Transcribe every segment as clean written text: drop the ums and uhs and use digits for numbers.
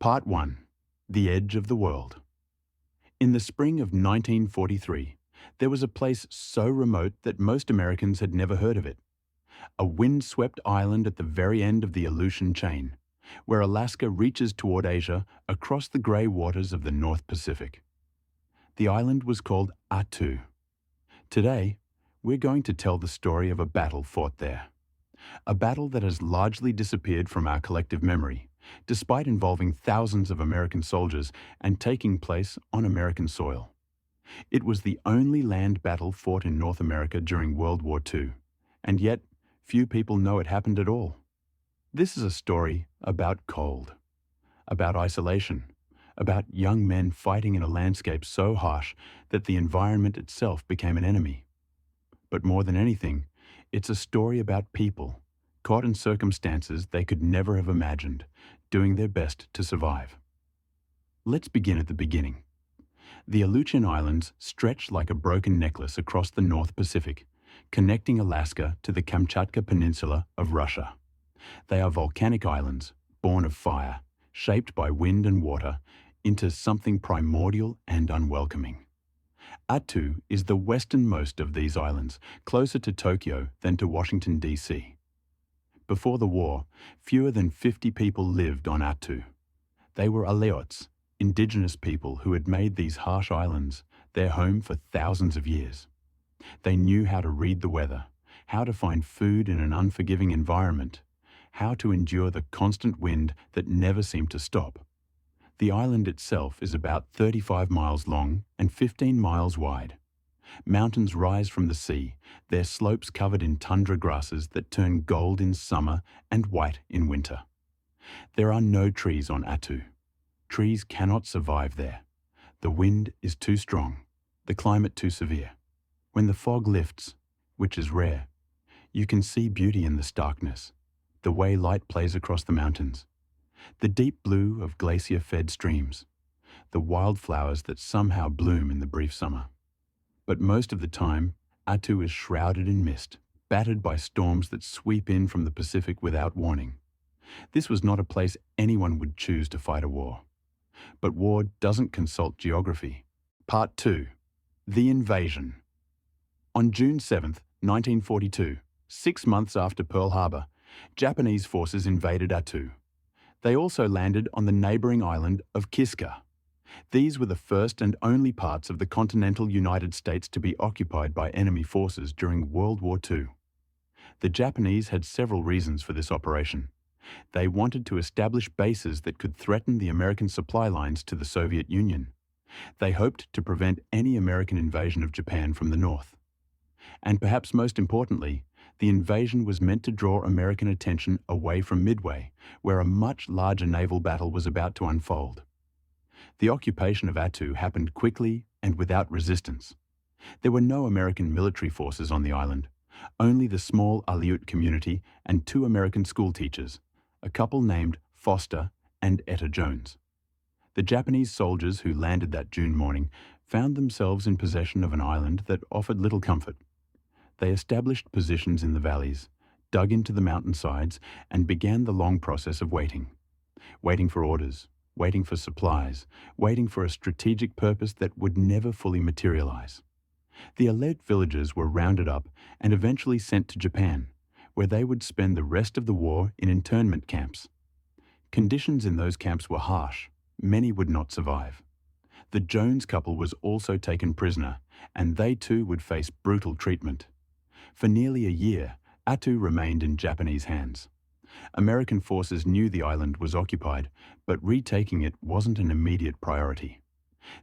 Part 1. The Edge of the World. In the spring of 1943, there was a place so remote that most Americans had never heard of it. A wind-swept island at the very end of the Aleutian chain, where Alaska reaches toward Asia across the grey waters of the North Pacific. The island was called Attu. Today, we're going to tell the story of a battle fought there. A battle that has largely disappeared from our collective memory, despite involving thousands of American soldiers and taking place on American soil. It was the only land battle fought in North America during World War II, and yet few people know it happened at all. This is a story about cold, about isolation, about young men fighting in a landscape so harsh that the environment itself became an enemy. But more than anything, it's a story about people, caught in circumstances they could never have imagined, doing their best to survive. Let's begin at the beginning. The Aleutian Islands stretch like a broken necklace across the North Pacific, connecting Alaska to the Kamchatka Peninsula of Russia. They are volcanic islands, born of fire, shaped by wind and water, into something primordial and unwelcoming. Attu is the westernmost of these islands, closer to Tokyo than to Washington, D.C. Before the war, fewer than 50 people lived on Attu. They were Aleots, indigenous people who had made these harsh islands their home for thousands of years. They knew how to read the weather, how to find food in an unforgiving environment, how to endure the constant wind that never seemed to stop. The island itself is about 35 miles long and 15 miles wide. Mountains rise from the sea, their slopes covered in tundra grasses that turn gold in summer and white in winter. There are no trees on Attu. Trees cannot survive there. The wind is too strong, the climate too severe. When the fog lifts, which is rare, you can see beauty in the starkness, the way light plays across the mountains, the deep blue of glacier-fed streams, the wildflowers that somehow bloom in the brief summer. But most of the time, Attu is shrouded in mist, battered by storms that sweep in from the Pacific without warning. This was not a place anyone would choose to fight a war. But war doesn't consult geography. Part 2. The Invasion. On June 7, 1942, 6 months after Pearl Harbor, Japanese forces invaded Attu. They also landed on the neighboring island of Kiska. These were the first and only parts of the continental United States to be occupied by enemy forces during World War II. The Japanese had several reasons for this operation. They wanted to establish bases that could threaten the American supply lines to the Soviet Union. They hoped to prevent any American invasion of Japan from the north. And perhaps most importantly, the invasion was meant to draw American attention away from Midway, where a much larger naval battle was about to unfold. The occupation of Attu happened quickly and without resistance. There were no American military forces on the island, only the small Aleut community and 2 American school teachers, a couple named Foster and Etta Jones. The Japanese soldiers who landed that June morning found themselves in possession of an island that offered little comfort. They established positions in the valleys, dug into the mountainsides, and began the long process of waiting. Waiting for orders, waiting for supplies, waiting for a strategic purpose that would never fully materialize. The Aleut villagers were rounded up and eventually sent to Japan, where they would spend the rest of the war in internment camps. Conditions in those camps were harsh. Many would not survive. The Jones couple was also taken prisoner, and they too would face brutal treatment. For nearly a year, Attu remained in Japanese hands. American forces knew the island was occupied, but retaking it wasn't an immediate priority.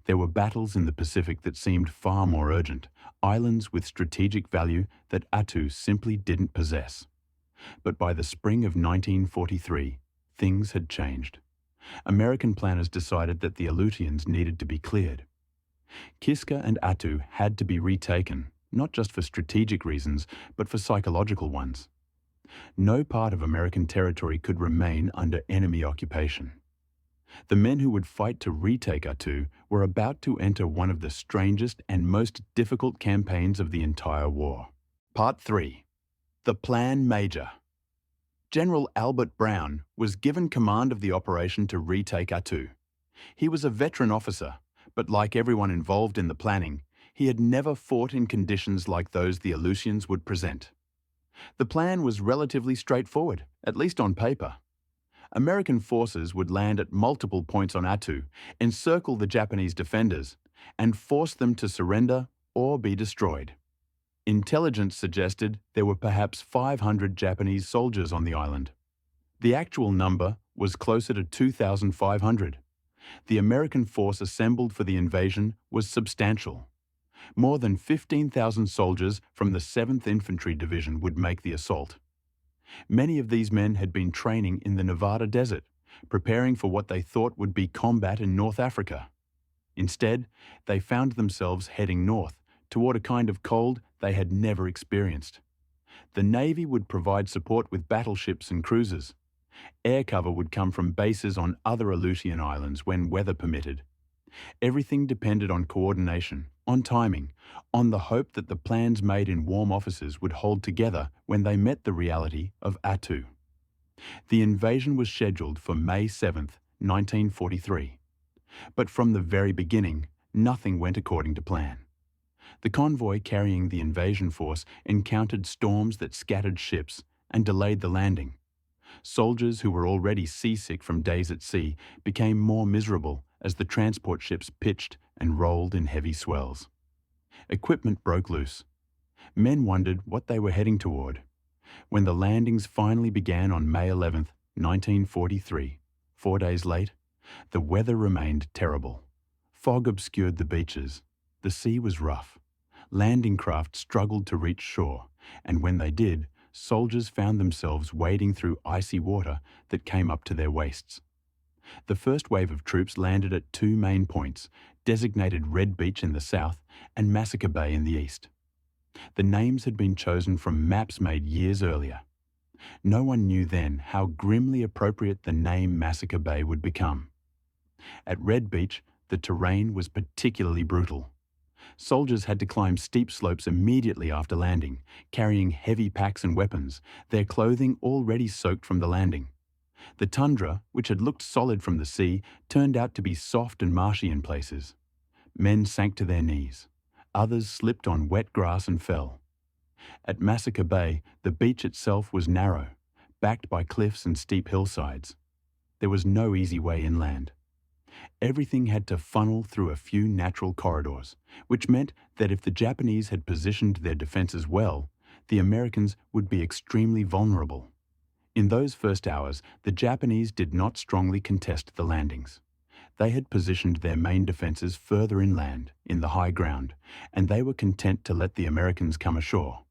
There were battles in the Pacific that seemed far more urgent, islands with strategic value that Attu simply didn't possess. But by the spring of 1943, things had changed. American planners decided that the Aleutians needed to be cleared. Kiska and Attu had to be retaken, not just for strategic reasons, but for psychological ones. No part of American territory could remain under enemy occupation. The men who would fight to retake Attu were about to enter one of the strangest and most difficult campaigns of the entire war. Part 3. The Plan Major. General Albert Brown was given command of the operation to retake Attu. He was a veteran officer, but like everyone involved in the planning, he had never fought in conditions like those the Aleutians would present. The plan was relatively straightforward, at least on paper. American forces would land at multiple points on Attu, encircle the Japanese defenders, and force them to surrender or be destroyed. Intelligence suggested there were perhaps 500 Japanese soldiers on the island. The actual number was closer to 2,500. The American force assembled for the invasion was substantial. More than 15,000 soldiers from the 7th Infantry Division would make the assault. Many of these men had been training in the Nevada desert, preparing for what they thought would be combat in North Africa. Instead, they found themselves heading north, toward a kind of cold they had never experienced. The Navy would provide support with battleships and cruisers. Air cover would come from bases on other Aleutian islands when weather permitted. Everything depended on coordination, on timing, on the hope that the plans made in warm offices would hold together when they met the reality of Attu. The invasion was scheduled for May 7, 1943. But from the very beginning, nothing went according to plan. The convoy carrying the invasion force encountered storms that scattered ships and delayed the landing. Soldiers who were already seasick from days at sea became more miserable as the transport ships pitched and rolled in heavy swells. Equipment broke loose. Men wondered what they were heading toward. When the landings finally began on May 11, 1943, 4 days late, the weather remained terrible. Fog obscured the beaches. The sea was rough. Landing craft struggled to reach shore, and when they did, soldiers found themselves wading through icy water that came up to their waists. The first wave of troops landed at two main points, designated Red Beach in the south and Massacre Bay in the east. The names had been chosen from maps made years earlier. No one knew then how grimly appropriate the name Massacre Bay would become. At Red Beach, the terrain was particularly brutal. Soldiers had to climb steep slopes immediately after landing, carrying heavy packs and weapons, their clothing already soaked from the landing. The tundra, which had looked solid from the sea, turned out to be soft and marshy in places. Men sank to their knees. Others slipped on wet grass and fell. At Massacre Bay, the beach itself was narrow, backed by cliffs and steep hillsides. There was no easy way inland. Everything had to funnel through a few natural corridors, which meant that if the Japanese had positioned their defenses well, the Americans would be extremely vulnerable. In those first hours, the Japanese did not strongly contest the landings. They had positioned their main defenses further inland, in the high ground, and they were content to let the Americans come ashore.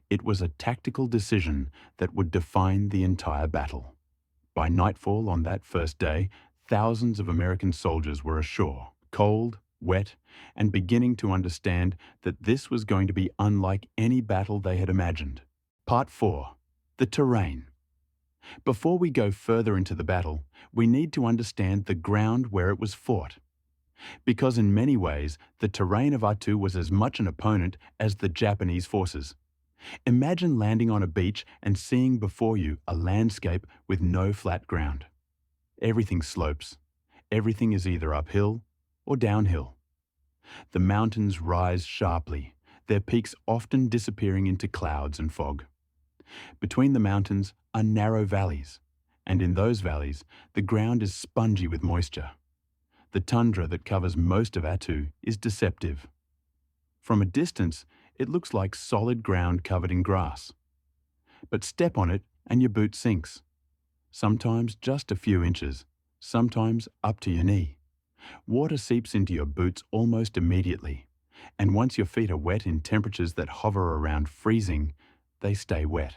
It was a tactical decision that would define the entire battle. By nightfall on that first day, thousands of American soldiers were ashore, cold, wet, and beginning to understand that this was going to be unlike any battle they had imagined. Part 4. The terrain. Before we go further into the battle, we need to understand the ground where it was fought. Because in many ways, the terrain of Attu was as much an opponent as the Japanese forces. Imagine landing on a beach and seeing before you a landscape with no flat ground. Everything slopes. Everything is either uphill or downhill. The mountains rise sharply, their peaks often disappearing into clouds and fog. Between the mountains are narrow valleys, and in those valleys, the ground is spongy with moisture. The tundra that covers most of Attu is deceptive. From a distance, it looks like solid ground covered in grass. But step on it and your boot sinks. Sometimes just a few inches, sometimes up to your knee. Water seeps into your boots almost immediately, and once your feet are wet in temperatures that hover around freezing, they stay wet.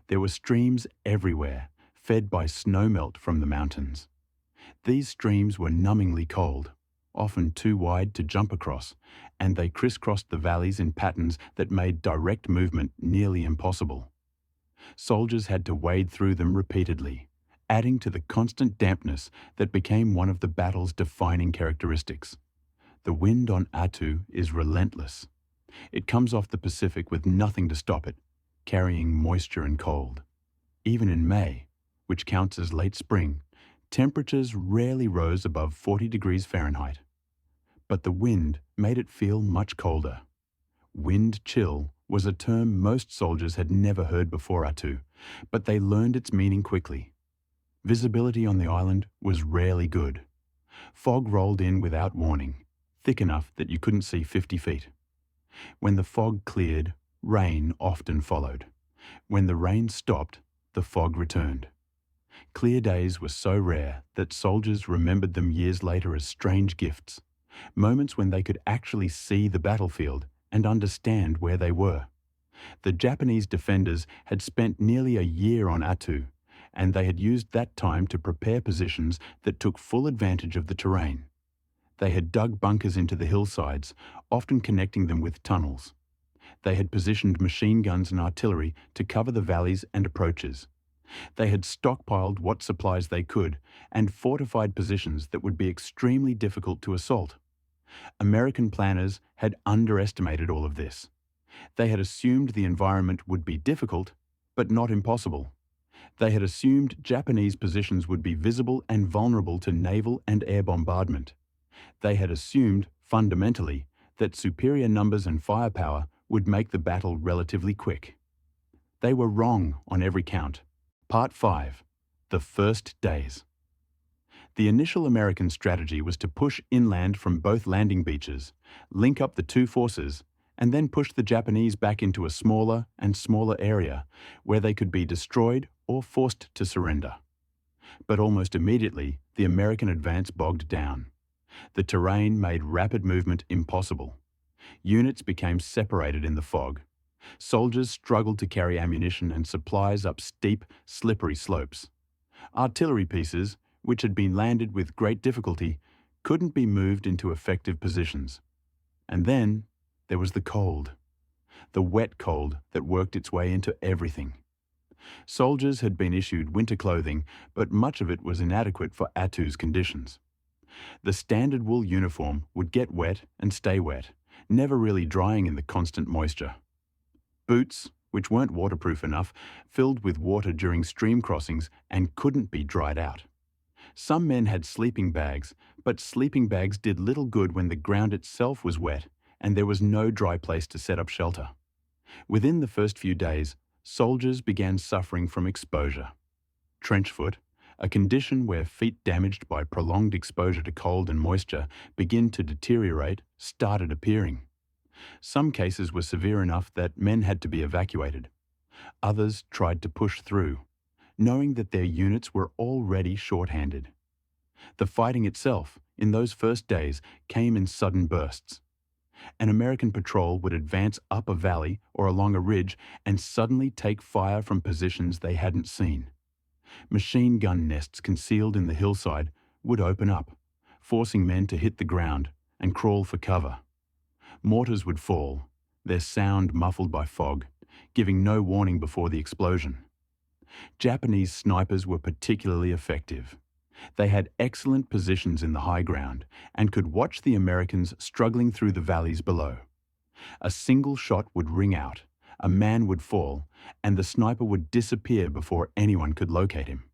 There were streams everywhere, fed by snowmelt from the mountains. These streams were numbingly cold, often too wide to jump across, and they crisscrossed the valleys in patterns that made direct movement nearly impossible. Soldiers had to wade through them repeatedly, adding to the constant dampness that became one of the battle's defining characteristics. The wind on Attu is relentless. It comes off the Pacific with nothing to stop it, carrying moisture and cold. even in May, which counts as late spring, temperatures rarely rose above 40 degrees Fahrenheit. But the wind made it feel much colder. Wind chill was a term most soldiers had never heard before Attu, but they learned its meaning quickly. Visibility on the island was rarely good. Fog rolled in without warning, thick enough that you couldn't see 50 feet. When the fog cleared, rain often followed. When the rain stopped, the fog returned. Clear days were so rare that soldiers remembered them years later as strange gifts, moments when they could actually see the battlefield and understand where they were. The Japanese defenders had spent nearly a year on Attu, and they had used that time to prepare positions that took full advantage of the terrain. They had dug bunkers into the hillsides, often connecting them with tunnels. They had positioned machine guns and artillery to cover the valleys and approaches. They had stockpiled what supplies they could and fortified positions that would be extremely difficult to assault. American planners had underestimated all of this. They had assumed the environment would be difficult, but not impossible. They had assumed Japanese positions would be visible and vulnerable to naval and air bombardment. They had assumed, fundamentally, that superior numbers and firepower would make the battle relatively quick. They were wrong on every count. Part 5. The First Days. The initial American strategy was to push inland from both landing beaches, link up the two forces, and then push the Japanese back into a smaller and smaller area where they could be destroyed or forced to surrender. But almost immediately, the American advance bogged down. The terrain made rapid movement impossible. Units became separated in the fog. Soldiers struggled to carry ammunition and supplies up steep, slippery slopes. Artillery pieces, which had been landed with great difficulty, couldn't be moved into effective positions. And then there was the cold. The wet cold that worked its way into everything. Soldiers had been issued winter clothing, but much of it was inadequate for Attu's conditions. The standard wool uniform would get wet and stay wet, never really drying in the constant moisture. Boots, which weren't waterproof enough, filled with water during stream crossings and couldn't be dried out. Some men had sleeping bags, but sleeping bags did little good when the ground itself was wet and there was no dry place to set up shelter. Within the first few days, soldiers began suffering from exposure. Trenchfoot, a condition where feet damaged by prolonged exposure to cold and moisture begin to deteriorate, started appearing. Some cases were severe enough that men had to be evacuated. Others tried to push through, knowing that their units were already short-handed. The fighting itself, in those first days, came in sudden bursts. An American patrol would advance up a valley or along a ridge and suddenly take fire from positions they hadn't seen. Machine gun nests concealed in the hillside would open up, forcing men to hit the ground and crawl for cover. Mortars would fall, their sound muffled by fog, giving no warning before the explosion. Japanese snipers were particularly effective. They had excellent positions in the high ground and could watch the Americans struggling through the valleys below. A single shot would ring out, a man would fall, and the sniper would disappear before anyone could locate him.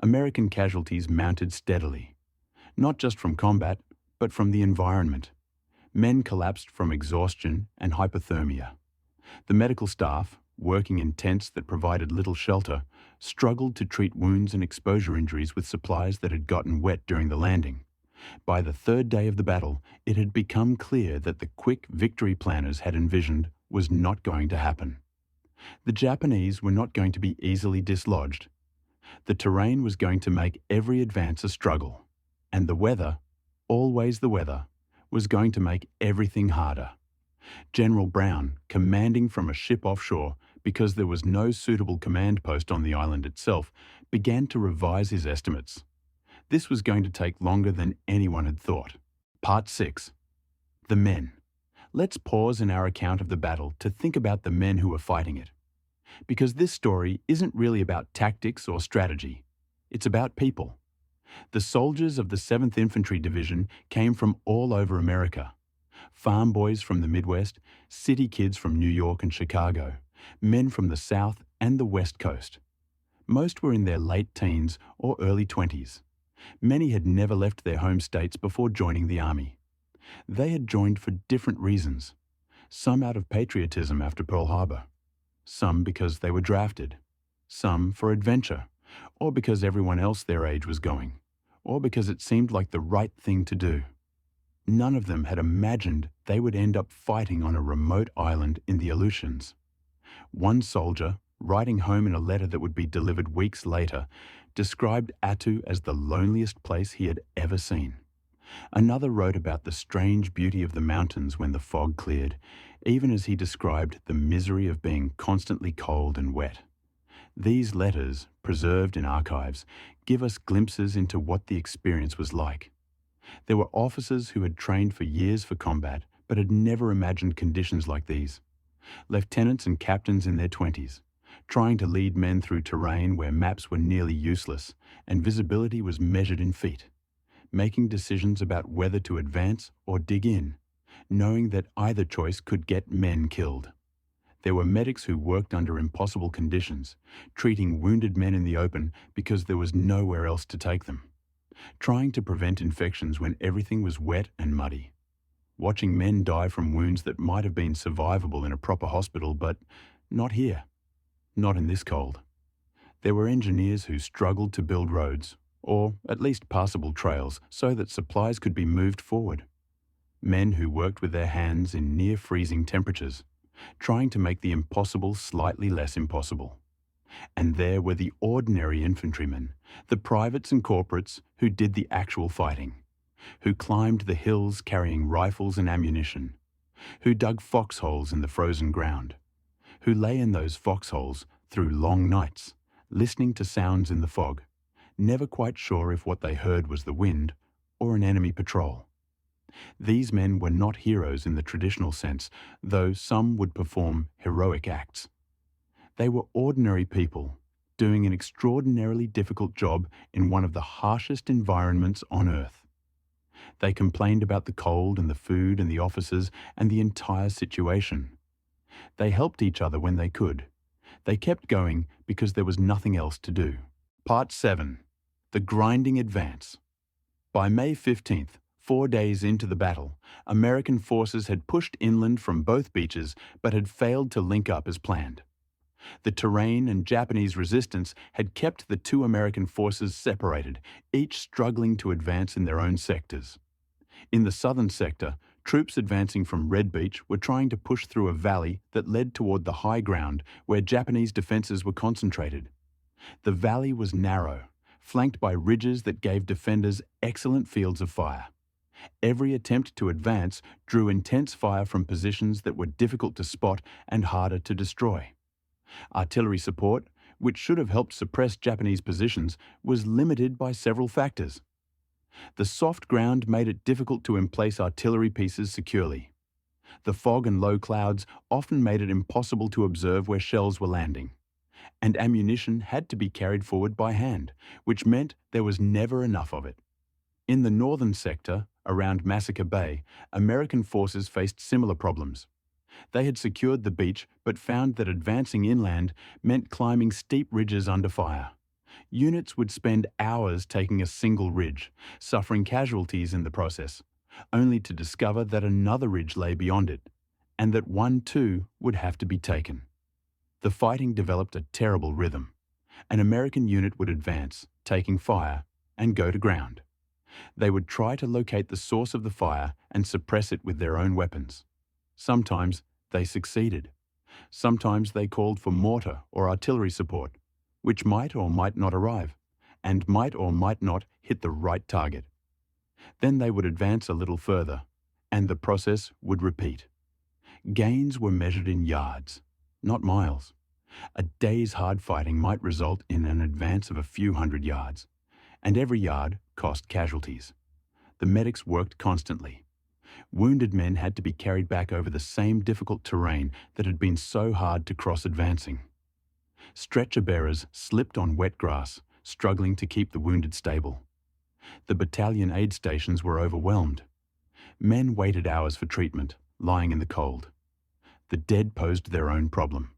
American casualties mounted steadily, not just from combat, but from the environment. Men collapsed from exhaustion and hypothermia. The medical staff, working in tents that provided little shelter, struggled to treat wounds and exposure injuries with supplies that had gotten wet during the landing. By the third day of the battle, it had become clear that the quick victory planners had envisioned was not going to happen. The Japanese were not going to be easily dislodged. The terrain was going to make every advance a struggle, and the weather, always the weather, was going to make everything harder. General Brown, commanding from a ship offshore because there was no suitable command post on the island itself, began to revise his estimates. This was going to take longer than anyone had thought. Part 6. The men. Let's pause in our account of the battle to think about the men who were fighting it. Because this story isn't really about tactics or strategy. It's about people. The soldiers of the 7th Infantry Division came from all over America. Farm boys from the Midwest, city kids from New York and Chicago, men from the South and the West Coast. Most were in their late teens or early 20s. Many had never left their home states before joining the army. They had joined for different reasons. Some out of patriotism after Pearl Harbor, some because they were drafted, some for adventure, or because everyone else their age was going, or because it seemed like the right thing to do. None of them had imagined they would end up fighting on a remote island in the Aleutians. One soldier, writing home in a letter that would be delivered weeks later, described Attu as the loneliest place he had ever seen. Another wrote about the strange beauty of the mountains when the fog cleared, even as he described the misery of being constantly cold and wet. These letters, preserved in archives, give us glimpses into what the experience was like. There were officers who had trained for years for combat, but had never imagined conditions like these. Lieutenants and captains in their 20s, trying to lead men through terrain where maps were nearly useless and visibility was measured in feet, making decisions about whether to advance or dig in, knowing that either choice could get men killed. There were medics who worked under impossible conditions, treating wounded men in the open because there was nowhere else to take them, trying to prevent infections when everything was wet and muddy, watching men die from wounds that might have been survivable in a proper hospital, but not here, not in this cold. There were engineers who struggled to build roads, or at least passable trails, so that supplies could be moved forward. Men who worked with their hands in near-freezing temperatures, trying to make the impossible slightly less impossible. And there were the ordinary infantrymen, the privates and corporates who did the actual fighting, who climbed the hills carrying rifles and ammunition, who dug foxholes in the frozen ground, who lay in those foxholes through long nights, listening to sounds in the fog, never quite sure if what they heard was the wind or an enemy patrol. These men were not heroes in the traditional sense, though some would perform heroic acts. They were ordinary people doing an extraordinarily difficult job in one of the harshest environments on Earth. They complained about the cold and the food and the officers and the entire situation. They helped each other when they could. They kept going because there was nothing else to do. Part 7. The Grinding Advance. By May 15th, 4 days into the battle, American forces had pushed inland from both beaches but had failed to link up as planned. The terrain and Japanese resistance had kept the two American forces separated, each struggling to advance in their own sectors. In the southern sector, troops advancing from Red Beach were trying to push through a valley that led toward the high ground where Japanese defenses were concentrated. The valley was narrow, flanked by ridges that gave defenders excellent fields of fire. Every attempt to advance drew intense fire from positions that were difficult to spot and harder to destroy. Artillery support, which should have helped suppress Japanese positions, was limited by several factors. The soft ground made it difficult to emplace artillery pieces securely. The fog and low clouds often made it impossible to observe where shells were landing. And ammunition had to be carried forward by hand, which meant there was never enough of it. In the northern sector, around Massacre Bay, American forces faced similar problems. They had secured the beach but found that advancing inland meant climbing steep ridges under fire. Units would spend hours taking a single ridge, suffering casualties in the process, only to discover that another ridge lay beyond it, and that one too would have to be taken. The fighting developed a terrible rhythm. An American unit would advance, taking fire, and go to ground. They would try to locate the source of the fire and suppress it with their own weapons. Sometimes they succeeded. Sometimes they called for mortar or artillery support, which might or might not arrive, and might or might not hit the right target. Then they would advance a little further, and the process would repeat. Gains were measured in yards, not miles. A day's hard fighting might result in an advance of a few hundred yards, and every yard cost casualties. The medics worked constantly. Wounded men had to be carried back over the same difficult terrain that had been so hard to cross advancing. Stretcher bearers slipped on wet grass, struggling to keep the wounded stable. The battalion aid stations were overwhelmed. Men waited hours for treatment, lying in the cold. The dead posed their own problem.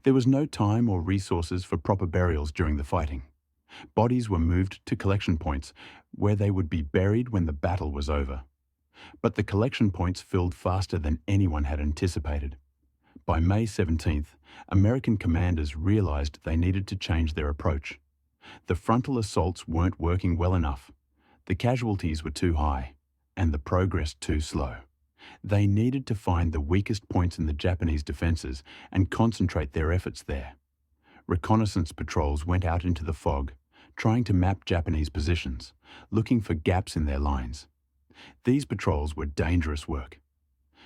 There was no time or resources for proper burials during the fighting. Bodies were moved to collection points where they would be buried when the battle was over. But the collection points filled faster than anyone had anticipated. By May 17th, American commanders realized they needed to change their approach. The frontal assaults weren't working well enough. The casualties were too high, and the progress too slow. They needed to find the weakest points in the Japanese defenses and concentrate their efforts there. Reconnaissance patrols went out into the fog, trying to map Japanese positions, looking for gaps in their lines. These patrols were dangerous work.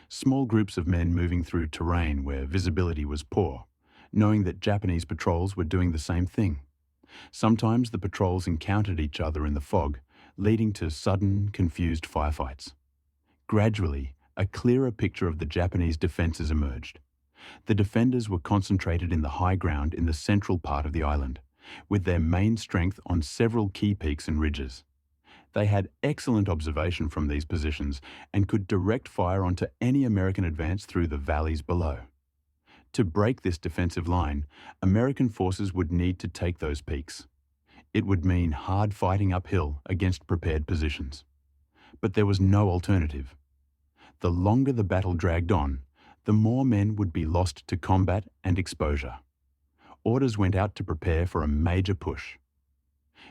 Small groups of men moving through terrain where visibility was poor, knowing that Japanese patrols were doing the same thing. Sometimes the patrols encountered each other in the fog, leading to sudden, confused firefights. Gradually, a clearer picture of the Japanese defenses emerged. The defenders were concentrated in the high ground in the central part of the island, with their main strength on several key peaks and ridges. They had excellent observation from these positions and could direct fire onto any American advance through the valleys below. To break this defensive line, American forces would need to take those peaks. It would mean hard fighting uphill against prepared positions. But there was no alternative. The longer the battle dragged on, the more men would be lost to combat and exposure. Orders went out to prepare for a major push.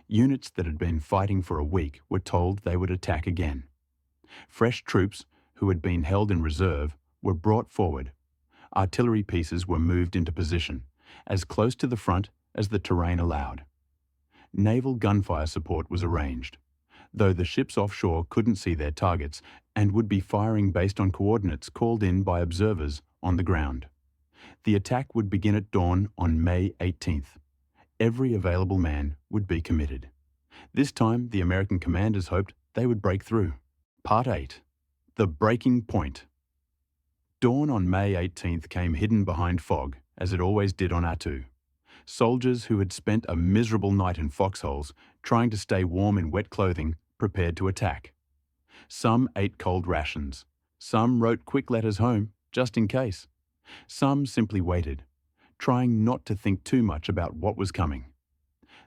Units that had been fighting for a week were told they would attack again. Fresh troops, who had been held in reserve, were brought forward. Artillery pieces were moved into position, as close to the front as the terrain allowed. Naval gunfire support was arranged, though the ships offshore couldn't see their targets and would be firing based on coordinates called in by observers on the ground. The attack would begin at dawn on May 18th. Every available man would be committed. This time, the American commanders hoped they would break through. Part 8. The Breaking Point. Dawn on May 18th came hidden behind fog, as it always did on Attu. Soldiers who had spent a miserable night in foxholes, trying to stay warm in wet clothing, prepared to attack. Some ate cold rations. Some wrote quick letters home, just in case. Some simply waited, trying not to think too much about what was coming.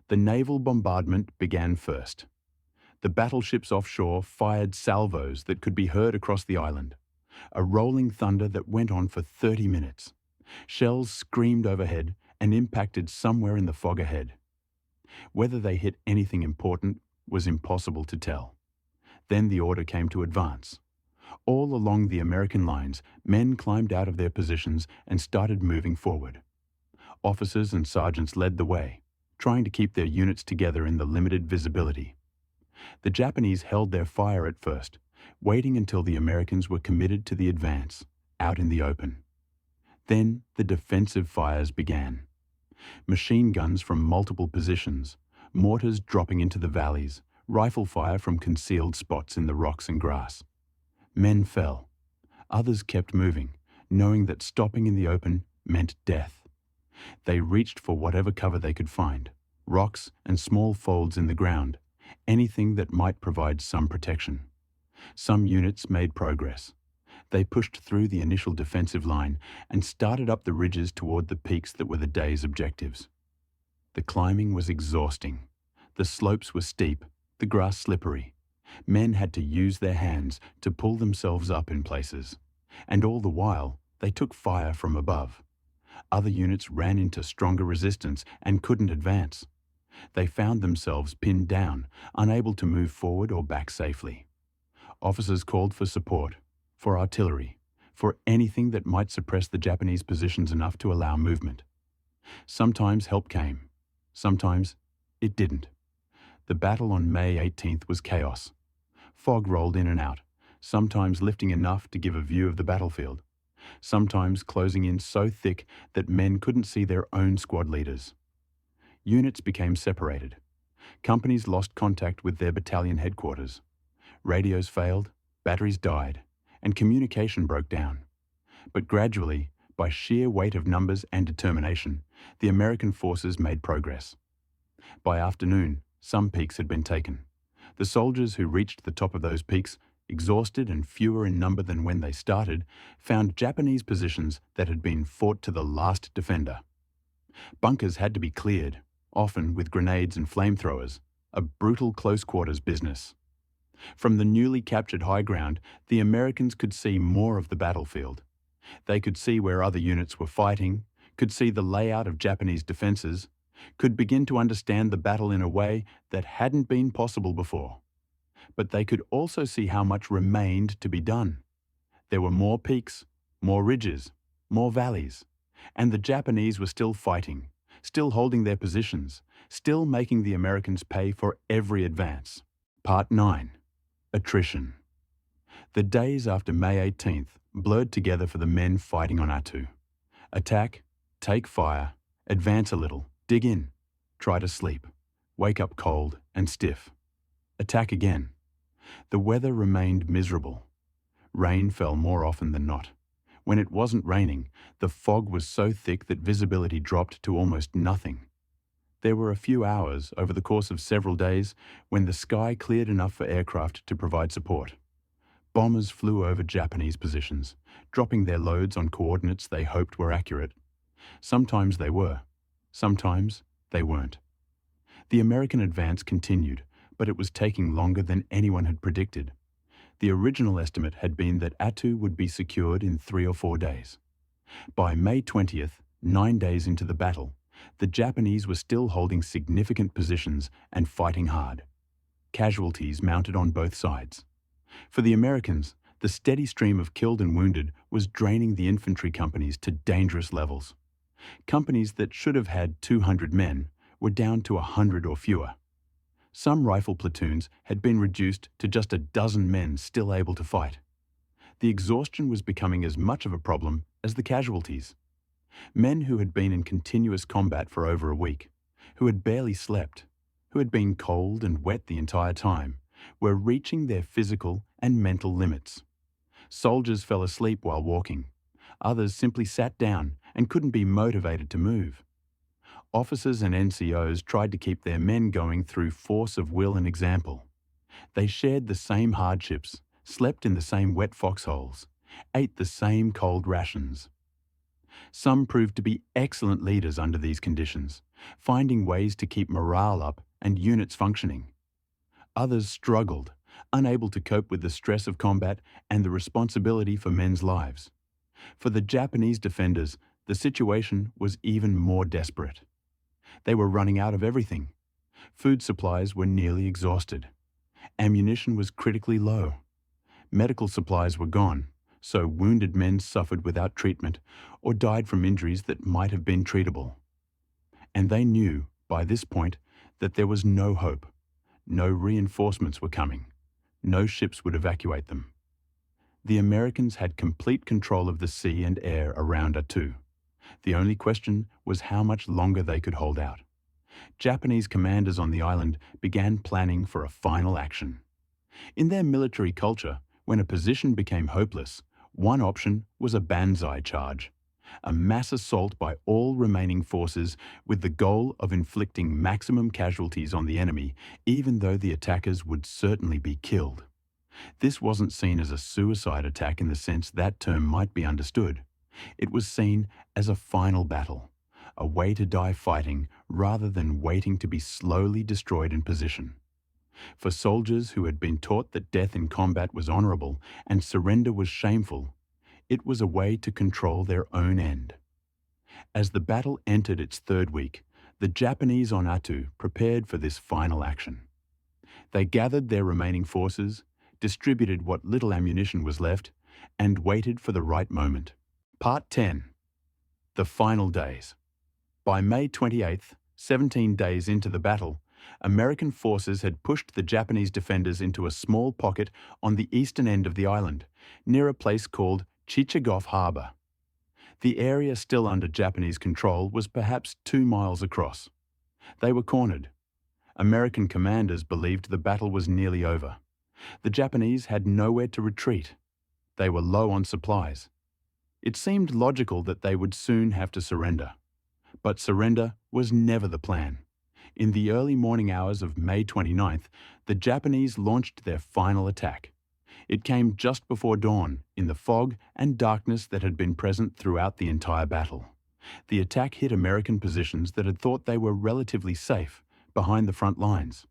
The naval bombardment began first. The battleships offshore fired salvos that could be heard across the island, a rolling thunder that went on for 30 minutes. Shells screamed overhead and impacted somewhere in the fog ahead. Whether they hit anything important was impossible to tell. Then the order came to advance. All along the American lines, men climbed out of their positions and started moving forward. Officers and sergeants led the way, trying to keep their units together in the limited visibility. The Japanese held their fire at first, waiting until the Americans were committed to the advance, out in the open. Then the defensive fires began. Machine guns from multiple positions, mortars dropping into the valleys, rifle fire from concealed spots in the rocks and grass. Men fell. Others kept moving, knowing that stopping in the open meant death. They reached for whatever cover they could find, rocks and small folds in the ground, anything that might provide some protection. Some units made progress. They pushed through the initial defensive line and started up the ridges toward the peaks that were the day's objectives. The climbing was exhausting. The slopes were steep, the grass slippery. Men had to use their hands to pull themselves up in places, and all the while they took fire from above. Other units ran into stronger resistance and couldn't advance. They found themselves pinned down, unable to move forward or back safely. Officers called for support, for artillery, for anything that might suppress the Japanese positions enough to allow movement. Sometimes help came. Sometimes it didn't. The battle on May 18th was chaos. Fog rolled in and out, sometimes lifting enough to give a view of the battlefield, sometimes closing in so thick that men couldn't see their own squad leaders. Units became separated. Companies lost contact with their battalion headquarters. Radios failed, batteries died, and communication broke down. But gradually, by sheer weight of numbers and determination, the American forces made progress. By afternoon, some peaks had been taken. The soldiers who reached the top of those peaks, exhausted and fewer in number than when they started, found Japanese positions that had been fought to the last defender. Bunkers had to be cleared, often with grenades and flamethrowers, a brutal close-quarters business. From the newly captured high ground, the Americans could see more of the battlefield. They could see where other units were fighting, could see the layout of Japanese defenses, could begin to understand the battle in a way that hadn't been possible before. But they could also see how much remained to be done. There were more peaks, more ridges, more valleys, and the Japanese were still fighting, still holding their positions, still making the Americans pay for every advance. Part 9. Attrition. The days after May 18th blurred together for the men fighting on Attu. Attack, take fire, advance a little, dig in, try to sleep, wake up cold and stiff. Attack again. The weather remained miserable. Rain fell more often than not. When it wasn't raining, the fog was so thick that visibility dropped to almost nothing. There were a few hours over the course of several days when the sky cleared enough for aircraft to provide support. Bombers flew over Japanese positions, dropping their loads on coordinates they hoped were accurate. Sometimes they were, sometimes they weren't. The American advance continued, but it was taking longer than anyone had predicted. The original estimate had been that Attu would be secured in 3 or 4 days. By May 20th, 9 days into the battle, the Japanese were still holding significant positions and fighting hard. Casualties mounted on both sides. For the Americans, the steady stream of killed and wounded was draining the infantry companies to dangerous levels. Companies that should have had 200 men were down to 100 or fewer. Some rifle platoons had been reduced to just a dozen men still able to fight. The exhaustion was becoming as much of a problem as the casualties. Men who had been in continuous combat for over a week, who had barely slept, who had been cold and wet the entire time, were reaching their physical and mental limits. Soldiers fell asleep while walking. Others simply sat down and couldn't be motivated to move. Officers and NCOs tried to keep their men going through force of will and example. They shared the same hardships, slept in the same wet foxholes, ate the same cold rations. Some proved to be excellent leaders under these conditions, finding ways to keep morale up and units functioning. Others struggled, unable to cope with the stress of combat and the responsibility for men's lives. For the Japanese defenders, the situation was even more desperate. They were running out of everything. Food supplies were nearly exhausted. Ammunition was critically low. Medical supplies were gone, so wounded men suffered without treatment or died from injuries that might have been treatable. And they knew, by this point, that there was no hope. No reinforcements were coming. No ships would evacuate them. The Americans had complete control of the sea and air around Attu. The only question was how much longer they could hold out. Japanese commanders on the island began planning for a final action. In their military culture, when a position became hopeless, one option was a banzai charge, a mass assault by all remaining forces with the goal of inflicting maximum casualties on the enemy, even though the attackers would certainly be killed. This wasn't seen as a suicide attack in the sense that term might be understood. It was seen as a final battle, a way to die fighting rather than waiting to be slowly destroyed in position. For soldiers who had been taught that death in combat was honorable and surrender was shameful, it was a way to control their own end. As the battle entered its 3rd week, the Japanese on Attu prepared for this final action. They gathered their remaining forces, distributed what little ammunition was left, and waited for the right moment. Part 10. The final days. By May 28th, 17 days into the battle, American forces had pushed the Japanese defenders into a small pocket on the eastern end of the island, near a place called Chichagof Harbor. The area still under Japanese control was perhaps 2 miles across. They were cornered. American commanders believed the battle was nearly over. The Japanese had nowhere to retreat. They were low on supplies. It seemed logical that they would soon have to surrender. But surrender was never the plan. In the early morning hours of May 29th, the Japanese launched their final attack. It came just before dawn, in the fog and darkness that had been present throughout the entire battle. The attack hit American positions that had thought they were relatively safe behind the front lines.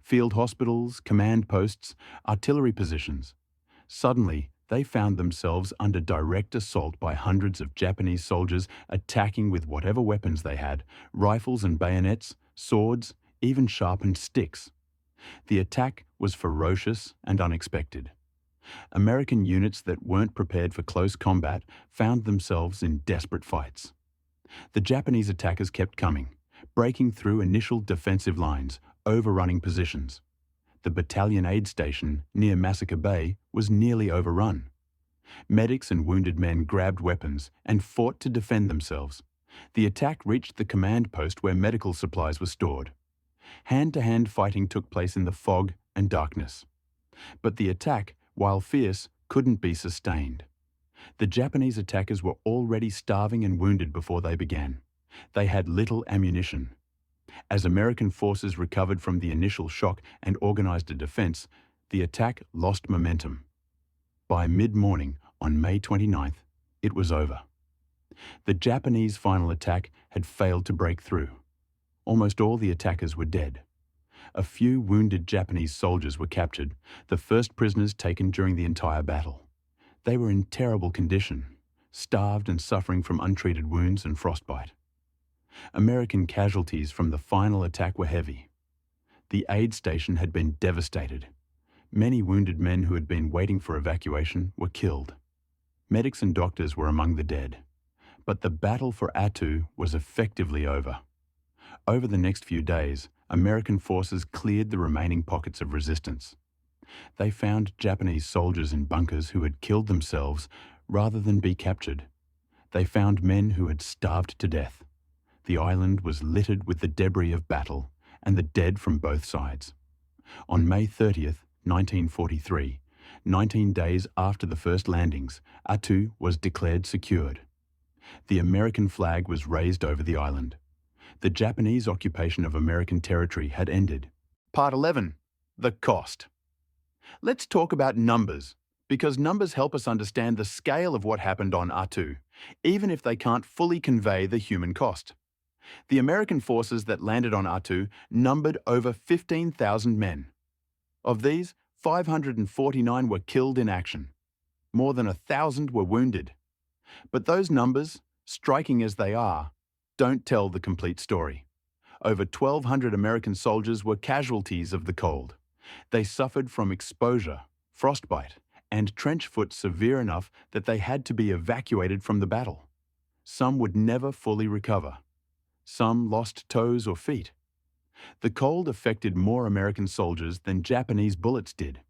Field hospitals, command posts, artillery positions. Suddenly, they found themselves under direct assault by hundreds of Japanese soldiers attacking with whatever weapons they had, rifles and bayonets, swords, even sharpened sticks. The attack was ferocious and unexpected. American units that weren't prepared for close combat found themselves in desperate fights. The Japanese attackers kept coming, breaking through initial defensive lines, overrunning positions. The battalion aid station near Massacre Bay was nearly overrun. Medics and wounded men grabbed weapons and fought to defend themselves. The attack reached the command post where medical supplies were stored. Hand-to-hand fighting took place in the fog and darkness. But the attack, while fierce, couldn't be sustained. The Japanese attackers were already starving and wounded before they began. They had little ammunition. As American forces recovered from the initial shock and organized a defense, the attack lost momentum. By mid-morning on May 29th, it was over. The Japanese final attack had failed to break through. Almost all the attackers were dead. A few wounded Japanese soldiers were captured, the first prisoners taken during the entire battle. They were in terrible condition, starved and suffering from untreated wounds and frostbite. American casualties from the final attack were heavy. The aid station had been devastated. Many wounded men who had been waiting for evacuation were killed. Medics and doctors were among the dead. But the battle for Attu was effectively over. Over the next few days, American forces cleared the remaining pockets of resistance. They found Japanese soldiers in bunkers who had killed themselves rather than be captured. They found men who had starved to death. The island was littered with the debris of battle and the dead from both sides. On May 30th, 1943, 19 days after the first landings, Attu was declared secured. The American flag was raised over the island. The Japanese occupation of American territory had ended. Part 11. The cost. Let's talk about numbers, because numbers help us understand the scale of what happened on Attu, even if they can't fully convey the human cost. The American forces that landed on Attu numbered over 15,000 men. Of these, 549 were killed in action. More than 1,000 were wounded. But those numbers, striking as they are, don't tell the complete story. Over 1,200 American soldiers were casualties of the cold. They suffered from exposure, frostbite, and trench foot severe enough that they had to be evacuated from the battle. Some would never fully recover. Some lost toes or feet. The cold affected more American soldiers than Japanese bullets did.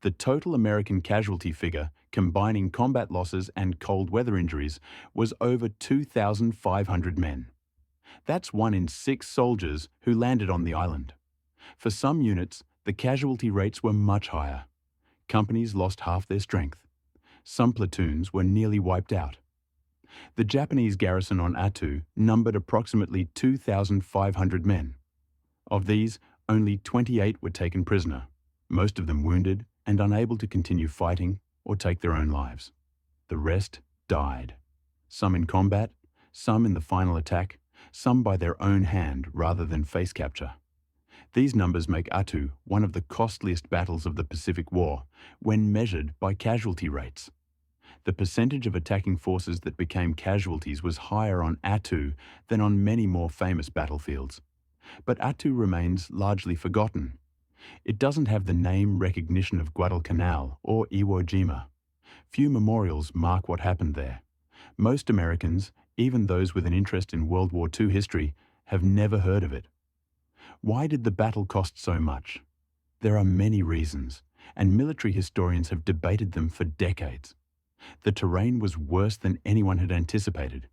The total American casualty figure, combining combat losses and cold weather injuries, was over 2,500 men. That's 1 in 6 soldiers who landed on the island. For some units, the casualty rates were much higher. Companies lost half their strength. Some platoons were nearly wiped out. The Japanese garrison on Attu numbered approximately 2,500 men. Of these, only 28 were taken prisoner, most of them wounded and unable to continue fighting or take their own lives. The rest died, some in combat, some in the final attack, some by their own hand rather than face capture. These numbers make Attu one of the costliest battles of the Pacific War when measured by casualty rates. The percentage of attacking forces that became casualties was higher on Attu than on many more famous battlefields. But Attu remains largely forgotten. It doesn't have the name recognition of Guadalcanal or Iwo Jima. Few memorials mark what happened there. Most Americans, even those with an interest in World War II history, have never heard of it. Why did the battle cost so much? There are many reasons, and military historians have debated them for decades. The terrain was worse than anyone had anticipated.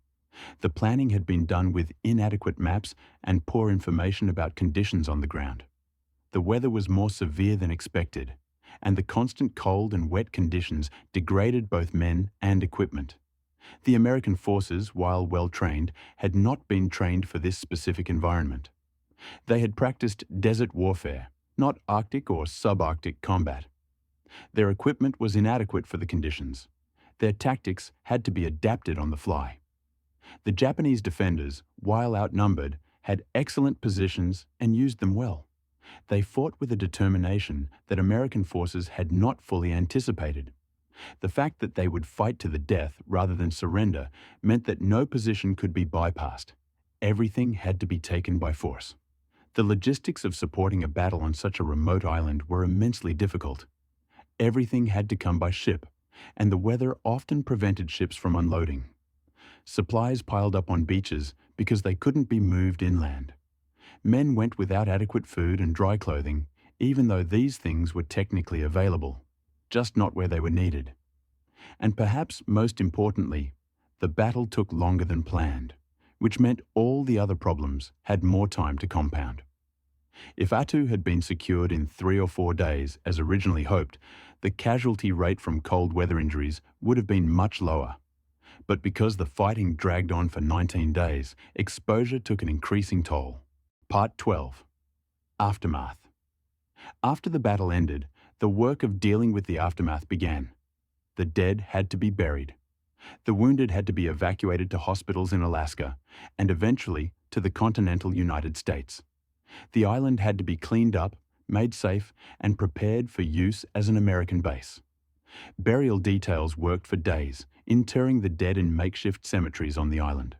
The planning had been done with inadequate maps and poor information about conditions on the ground. The weather was more severe than expected, and the constant cold and wet conditions degraded both men and equipment. The American forces, while well-trained, had not been trained for this specific environment. They had practiced desert warfare, not Arctic or subarctic combat. Their equipment was inadequate for the conditions. Their tactics had to be adapted on the fly. The Japanese defenders, while outnumbered, had excellent positions and used them well. They fought with a determination that American forces had not fully anticipated. The fact that they would fight to the death rather than surrender meant that no position could be bypassed. Everything had to be taken by force. The logistics of supporting a battle on such a remote island were immensely difficult. Everything had to come by ship, and the weather often prevented ships from unloading. Supplies piled up on beaches because they couldn't be moved inland. Men went without adequate food and dry clothing, even though these things were technically available, just not where they were needed. And perhaps most importantly, the battle took longer than planned, which meant all the other problems had more time to compound. If Attu had been secured in 3 or 4 days, as originally hoped, the casualty rate from cold weather injuries would have been much lower. But because the fighting dragged on for 19 days, exposure took an increasing toll. Part 12. Aftermath. After the battle ended, the work of dealing with the aftermath began. The dead had to be buried. The wounded had to be evacuated to hospitals in Alaska, and eventually to the continental United States. The island had to be cleaned up, made safe, and prepared for use as an American base. Burial details worked for days, interring the dead in makeshift cemeteries on the island.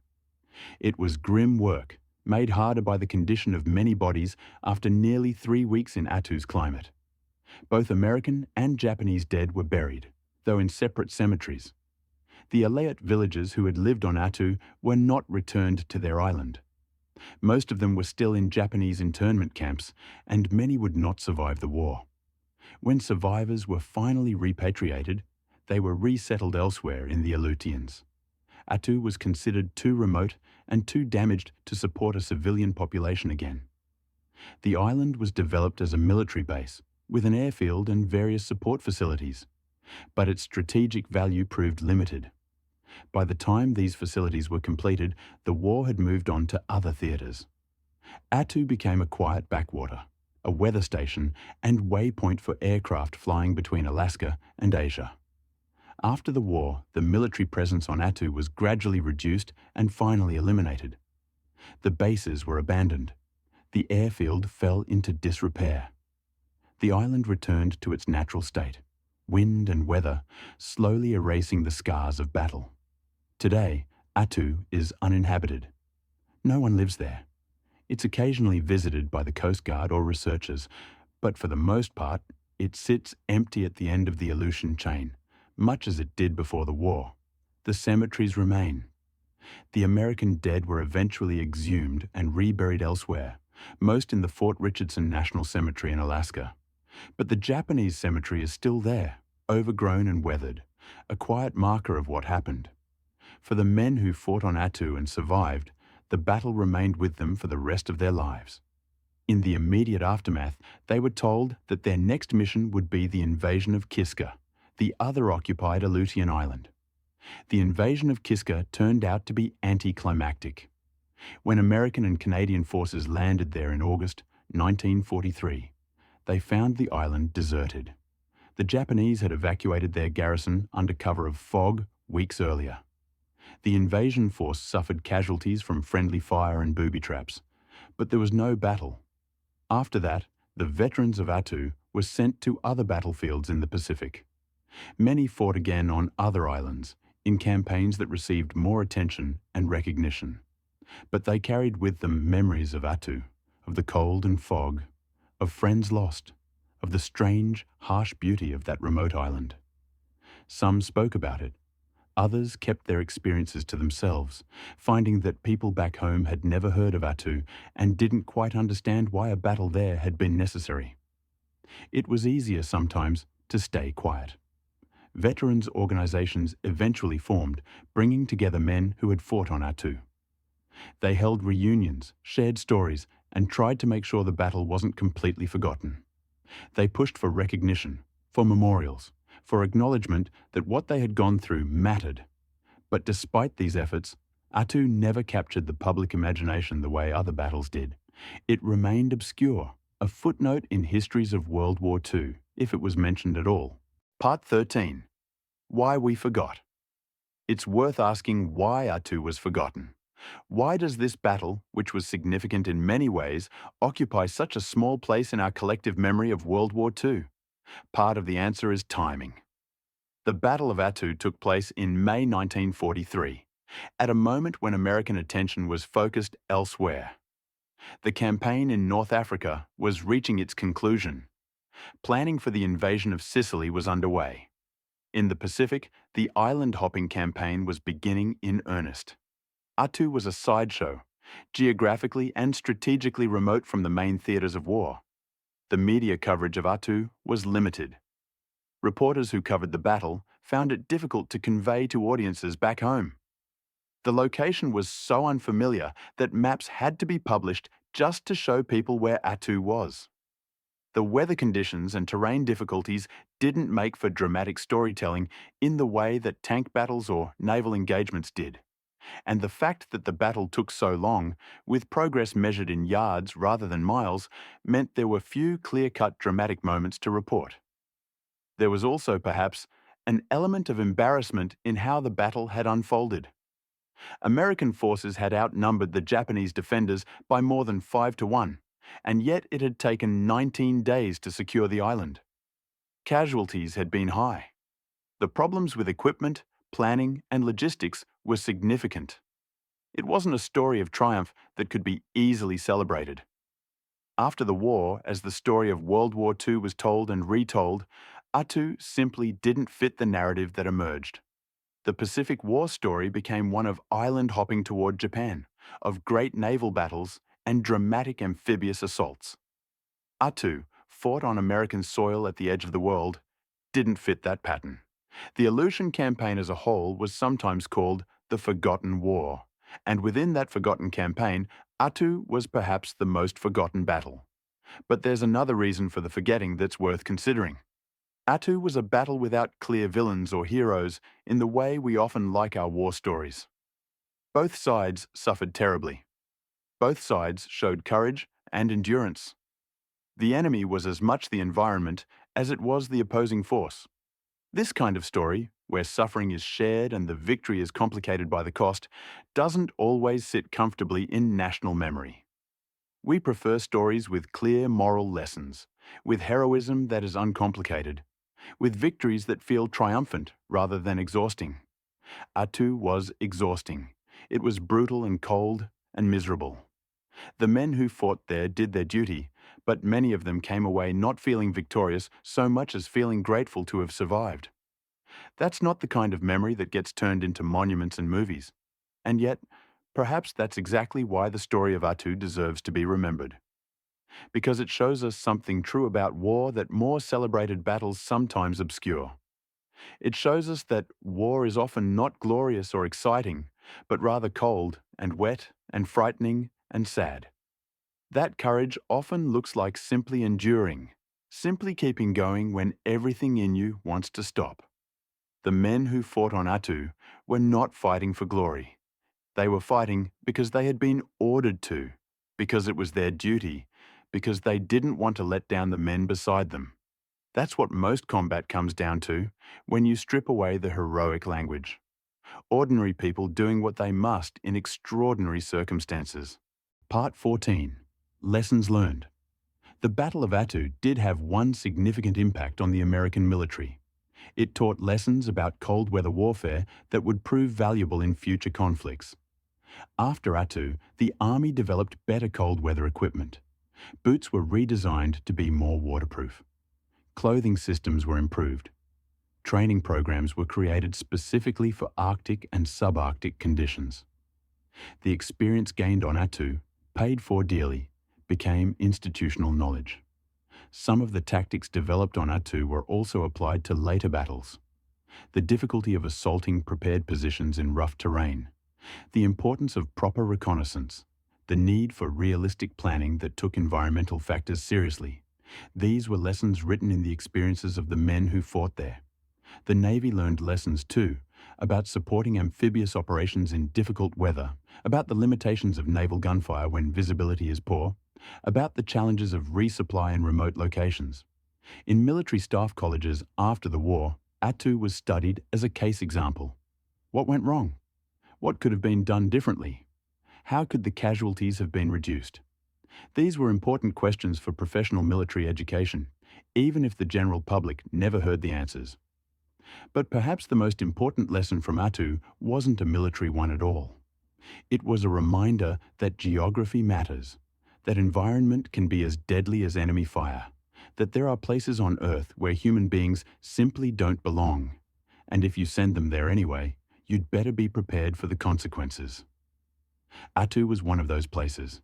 It was grim work, made harder by the condition of many bodies after nearly 3 weeks in Attu's climate. Both American and Japanese dead were buried, though in separate cemeteries. The Aleut villagers who had lived on Attu were not returned to their island. Most of them were still in Japanese internment camps, and many would not survive the war. When survivors were finally repatriated, they were resettled elsewhere in the Aleutians. Attu was considered too remote and too damaged to support a civilian population again. The island was developed as a military base, with an airfield and various support facilities, but its strategic value proved limited. By the time these facilities were completed, the war had moved on to other theatres. Attu became a quiet backwater, a weather station and waypoint for aircraft flying between Alaska and Asia. After the war, the military presence on Attu was gradually reduced and finally eliminated. The bases were abandoned. The airfield fell into disrepair. The island returned to its natural state, wind and weather slowly erasing the scars of battle. Today, Attu is uninhabited. No one lives there. It's occasionally visited by the Coast Guard or researchers, but for the most part, it sits empty at the end of the Aleutian chain, much as it did before the war. The cemeteries remain. The American dead were eventually exhumed and reburied elsewhere, most in the Fort Richardson National Cemetery in Alaska. But the Japanese cemetery is still there, overgrown and weathered, a quiet marker of what happened. For the men who fought on Attu and survived, the battle remained with them for the rest of their lives. In the immediate aftermath, they were told that their next mission would be the invasion of Kiska, the other occupied Aleutian island. The invasion of Kiska turned out to be anticlimactic. When American and Canadian forces landed there in August 1943, they found the island deserted. The Japanese had evacuated their garrison under cover of fog weeks earlier. The invasion force suffered casualties from friendly fire and booby traps, but there was no battle. After that, the veterans of Attu were sent to other battlefields in the Pacific. Many fought again on other islands, in campaigns that received more attention and recognition. But they carried with them memories of Attu, of the cold and fog, of friends lost, of the strange, harsh beauty of that remote island. Some spoke about it. Others kept their experiences to themselves, finding that people back home had never heard of Attu and didn't quite understand why a battle there had been necessary. It was easier sometimes to stay quiet. Veterans organizations eventually formed, bringing together men who had fought on Attu. They held reunions, shared stories, and tried to make sure the battle wasn't completely forgotten. They pushed for recognition, for memorials, for acknowledgement that what they had gone through mattered. But despite these efforts, Attu never captured the public imagination the way other battles did. It remained obscure, a footnote in histories of World War II, if it was mentioned at all. Part 13. Why we forgot. It's worth asking why Attu was forgotten. Why does this battle, which was significant in many ways, occupy such a small place in our collective memory of World War II? Part of the answer is timing. The Battle of Attu took place in May 1943, at a moment when American attention was focused elsewhere. The campaign in North Africa was reaching its conclusion. Planning for the invasion of Sicily was underway. In the Pacific, the island-hopping campaign was beginning in earnest. Attu was a sideshow, geographically and strategically remote from the main theatres of war. The media coverage of Attu was limited. Reporters who covered the battle found it difficult to convey to audiences back home. The location was so unfamiliar that maps had to be published just to show people where Attu was. The weather conditions and terrain difficulties didn't make for dramatic storytelling in the way that tank battles or naval engagements did. And the fact that the battle took so long, with progress measured in yards rather than miles, meant there were few clear-cut dramatic moments to report. There was also, perhaps, an element of embarrassment in how the battle had unfolded. American forces had outnumbered the Japanese defenders by more than 5-1, and yet it had taken 19 days to secure the island. Casualties had been high. The problems with equipment, planning, and logistics were significant. It wasn't a story of triumph that could be easily celebrated. After the war, as the story of World War II was told and retold, Attu simply didn't fit the narrative that emerged. The Pacific War story became one of island hopping toward Japan, of great naval battles, and dramatic amphibious assaults. Attu, fought on American soil at the edge of the world, didn't fit that pattern. The Aleutian campaign as a whole was sometimes called the Forgotten War, and within that forgotten campaign, Attu was perhaps the most forgotten battle. But there's another reason for the forgetting that's worth considering. Attu was a battle without clear villains or heroes in the way we often like our war stories. Both sides suffered terribly. Both sides showed courage and endurance. The enemy was as much the environment as it was the opposing force. This kind of story, where suffering is shared and the victory is complicated by the cost, doesn't always sit comfortably in national memory. We prefer stories with clear moral lessons, with heroism that is uncomplicated, with victories that feel triumphant rather than exhausting. Attu was exhausting. It was brutal and cold and miserable. The men who fought there did their duty, but many of them came away not feeling victorious so much as feeling grateful to have survived. That's not the kind of memory that gets turned into monuments and movies. And yet, perhaps that's exactly why the story of Attu deserves to be remembered. Because it shows us something true about war that more celebrated battles sometimes obscure. It shows us that war is often not glorious or exciting, but rather cold and wet and frightening and sad. That courage often looks like simply enduring, simply keeping going when everything in you wants to stop. The men who fought on Attu were not fighting for glory. They were fighting because they had been ordered to, because it was their duty, because they didn't want to let down the men beside them. That's what most combat comes down to when you strip away the heroic language. Ordinary people doing what they must in extraordinary circumstances. Part 14. Lessons learned. The Battle of Attu did have one significant impact on the American military. It taught lessons about cold weather warfare that would prove valuable in future conflicts. After Attu, the Army developed better cold weather equipment. Boots were redesigned to be more waterproof. Clothing systems were improved. Training programs were created specifically for Arctic and subarctic conditions. The experience gained on Attu, paid for dearly, became institutional knowledge. Some of the tactics developed on Attu were also applied to later battles. The difficulty of assaulting prepared positions in rough terrain, the importance of proper reconnaissance, the need for realistic planning that took environmental factors seriously. These were lessons written in the experiences of the men who fought there. The Navy learned lessons too, about supporting amphibious operations in difficult weather, about the limitations of naval gunfire when visibility is poor, about the challenges of resupply in remote locations. In military staff colleges after the war, Attu was studied as a case example. What went wrong? What could have been done differently? How could the casualties have been reduced? These were important questions for professional military education, even if the general public never heard the answers. But perhaps the most important lesson from Attu wasn't a military one at all. It was a reminder that geography matters, that environment can be as deadly as enemy fire, that there are places on Earth where human beings simply don't belong, and if you send them there anyway, you'd better be prepared for the consequences. Attu was one of those places,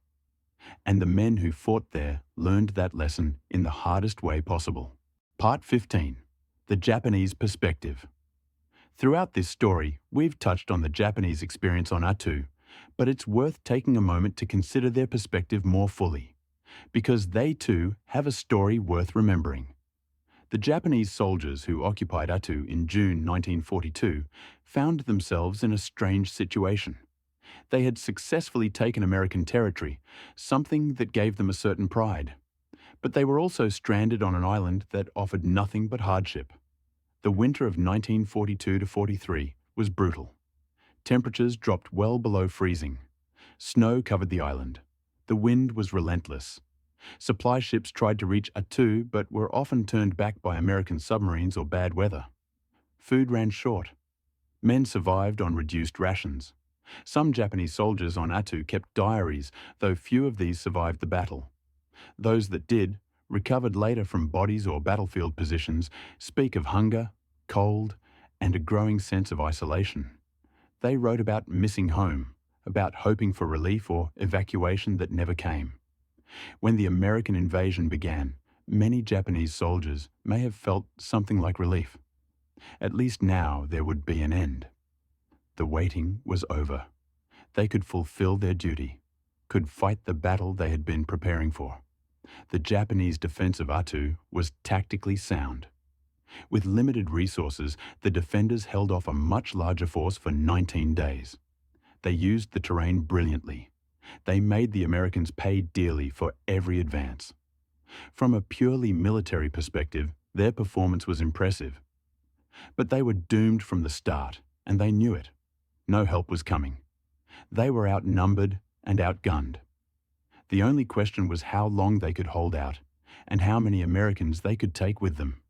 and the men who fought there learned that lesson in the hardest way possible. Part 15. The Japanese Perspective. Throughout this story, we've touched on the Japanese experience on Attu, but it's worth taking a moment to consider their perspective more fully, because they too have a story worth remembering. The Japanese soldiers who occupied Attu in June 1942 found themselves in a strange situation. They had successfully taken American territory, something that gave them a certain pride. But they were also stranded on an island that offered nothing but hardship. The winter of 1942-43 was brutal. Temperatures dropped well below freezing. Snow covered the island. The wind was relentless. Supply ships tried to reach Attu but were often turned back by American submarines or bad weather. Food ran short. Men survived on reduced rations. Some Japanese soldiers on Attu kept diaries, though few of these survived the battle. Those that did, recovered later from bodies or battlefield positions, speak of hunger, cold, and a growing sense of isolation. They wrote about missing home, about hoping for relief or evacuation that never came. When the American invasion began, many Japanese soldiers may have felt something like relief. At least now there would be an end. The waiting was over. They could fulfill their duty, could fight the battle they had been preparing for. The Japanese defense of Attu was tactically sound. With limited resources, the defenders held off a much larger force for 19 days. They used the terrain brilliantly. They made the Americans pay dearly for every advance. From a purely military perspective, their performance was impressive. But they were doomed from the start, and they knew it. No help was coming. They were outnumbered and outgunned. The only question was how long they could hold out, and how many Americans they could take with them.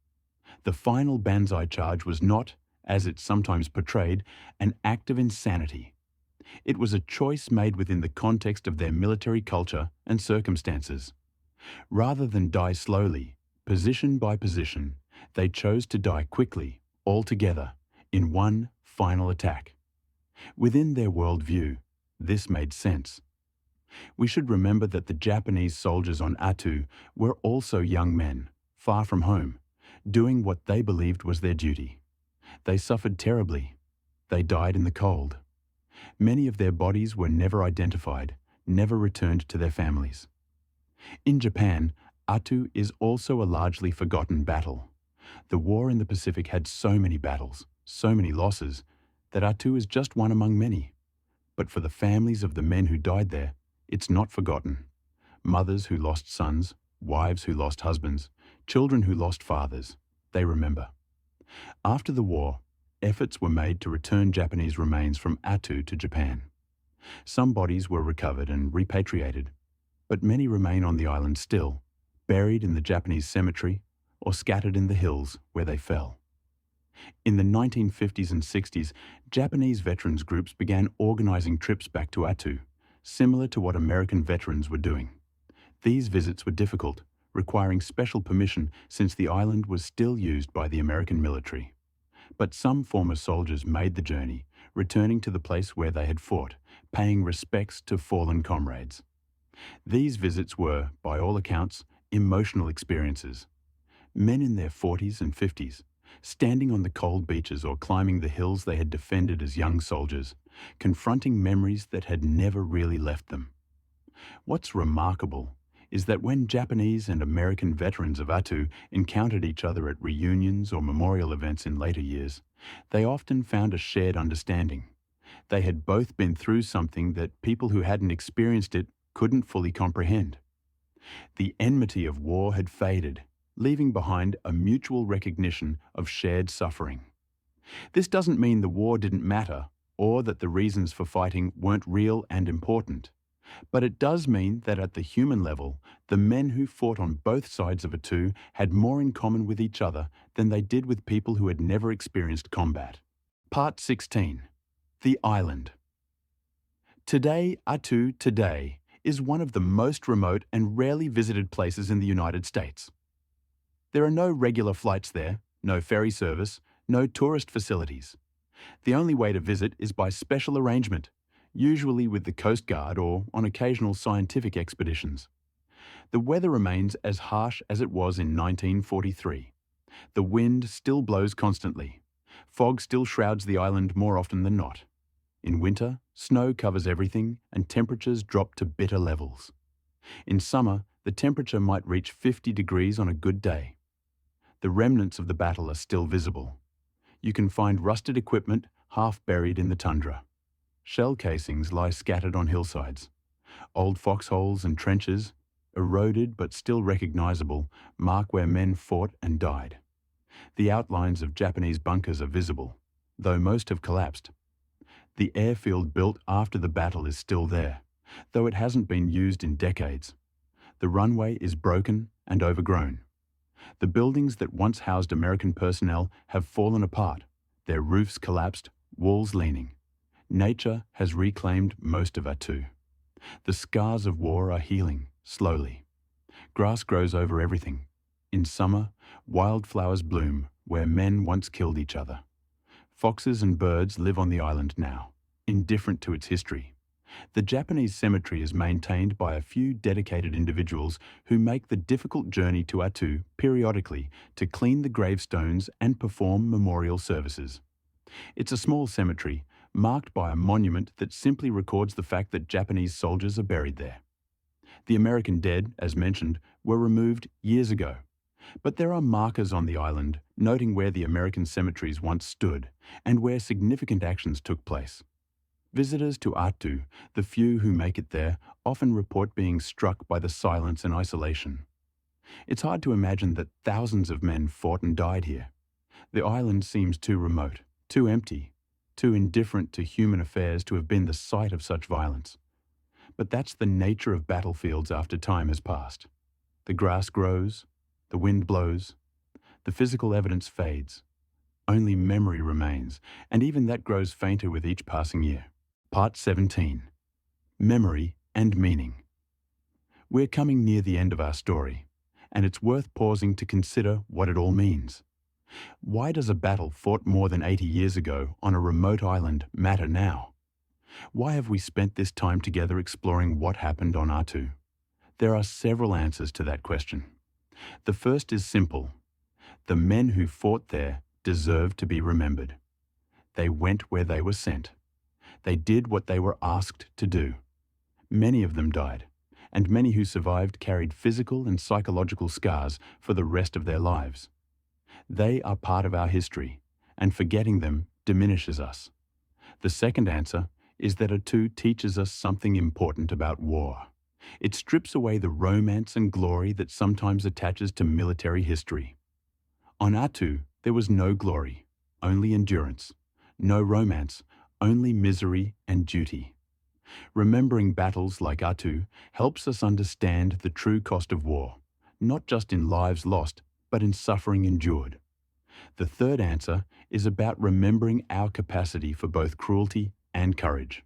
The final banzai charge was not, as it's sometimes portrayed, an act of insanity. It was a choice made within the context of their military culture and circumstances. Rather than die slowly, position by position, they chose to die quickly, all together, in one final attack. Within their worldview, this made sense. We should remember that the Japanese soldiers on Attu were also young men, far from home, doing what they believed was their duty. They suffered terribly. They died in the cold. Many of their bodies were never identified, never returned to their families. In Japan, Attu is also a largely forgotten battle. The war in the Pacific had so many battles, so many losses, that Attu is just one among many. But for the families of the men who died there, it's not forgotten. Mothers who lost sons, wives who lost husbands, children who lost fathers, they remember. After the war, efforts were made to return Japanese remains from Attu to Japan. Some bodies were recovered and repatriated, but many remain on the island still, buried in the Japanese cemetery or scattered in the hills where they fell. In the 1950s and 60s, Japanese veterans groups began organizing trips back to Attu, similar to what American veterans were doing. These visits were difficult, requiring special permission since the island was still used by the American military. But some former soldiers made the journey, returning to the place where they had fought, paying respects to fallen comrades. These visits were, by all accounts, emotional experiences. Men in their 40s and 50s, standing on the cold beaches or climbing the hills they had defended as young soldiers, confronting memories that had never really left them. What's remarkable is that when Japanese and American veterans of Attu encountered each other at reunions or memorial events in later years, they often found a shared understanding. They had both been through something that people who hadn't experienced it couldn't fully comprehend. The enmity of war had faded, leaving behind a mutual recognition of shared suffering. This doesn't mean the war didn't matter or that the reasons for fighting weren't real and important. But it does mean that at the human level, the men who fought on both sides of Attu had more in common with each other than they did with people who had never experienced combat. Part 16. The Island. Today, Attu today is one of the most remote and rarely visited places in the United States. There are no regular flights there, no ferry service, no tourist facilities. The only way to visit is by special arrangement, usually with the Coast Guard or on occasional scientific expeditions. The weather remains as harsh as it was in 1943. The wind still blows constantly. Fog still shrouds the island more often than not. In winter, snow covers everything and temperatures drop to bitter levels. In summer, the temperature might reach 50 degrees on a good day. The remnants of the battle are still visible. You can find rusted equipment half buried in the tundra. Shell casings lie scattered on hillsides. Old foxholes and trenches, eroded but still recognizable, mark where men fought and died. The outlines of Japanese bunkers are visible, though most have collapsed. The airfield built after the battle is still there, though it hasn't been used in decades. The runway is broken and overgrown. The buildings that once housed American personnel have fallen apart, their roofs collapsed, walls leaning. Nature has reclaimed most of Attu. The scars of war are healing, slowly. Grass grows over everything. In summer, wildflowers bloom where men once killed each other. Foxes and birds live on the island now, indifferent to its history. The Japanese cemetery is maintained by a few dedicated individuals who make the difficult journey to Attu periodically to clean the gravestones and perform memorial services. It's a small cemetery, marked by a monument that simply records the fact that Japanese soldiers are buried there. The American dead, as mentioned, were removed years ago. But there are markers on the island noting where the American cemeteries once stood and where significant actions took place. Visitors to Attu, the few who make it there, often report being struck by the silence and isolation. It's hard to imagine that thousands of men fought and died here. The island seems too remote, too empty, too indifferent to human affairs to have been the site of such violence. But that's the nature of battlefields after time has passed. The grass grows, the wind blows, the physical evidence fades. Only memory remains, and even that grows fainter with each passing year. Part 17. Memory and Meaning. We're coming near the end of our story, and it's worth pausing to consider what it all means. Why does a battle fought more than 80 years ago on a remote island matter now? Why have we spent this time together exploring what happened on Attu? There are several answers to that question. The first is simple. The men who fought there deserve to be remembered. They went where they were sent. They did what they were asked to do. Many of them died, and many who survived carried physical and psychological scars for the rest of their lives. They are part of our history, and forgetting them diminishes us. The second answer is that Attu teaches us something important about war. It strips away the romance and glory that sometimes attaches to military history. On Attu, there was no glory, only endurance, no romance, only misery and duty. Remembering battles like Attu helps us understand the true cost of war, not just in lives lost, but in suffering endured. The third answer is about remembering our capacity for both cruelty and courage.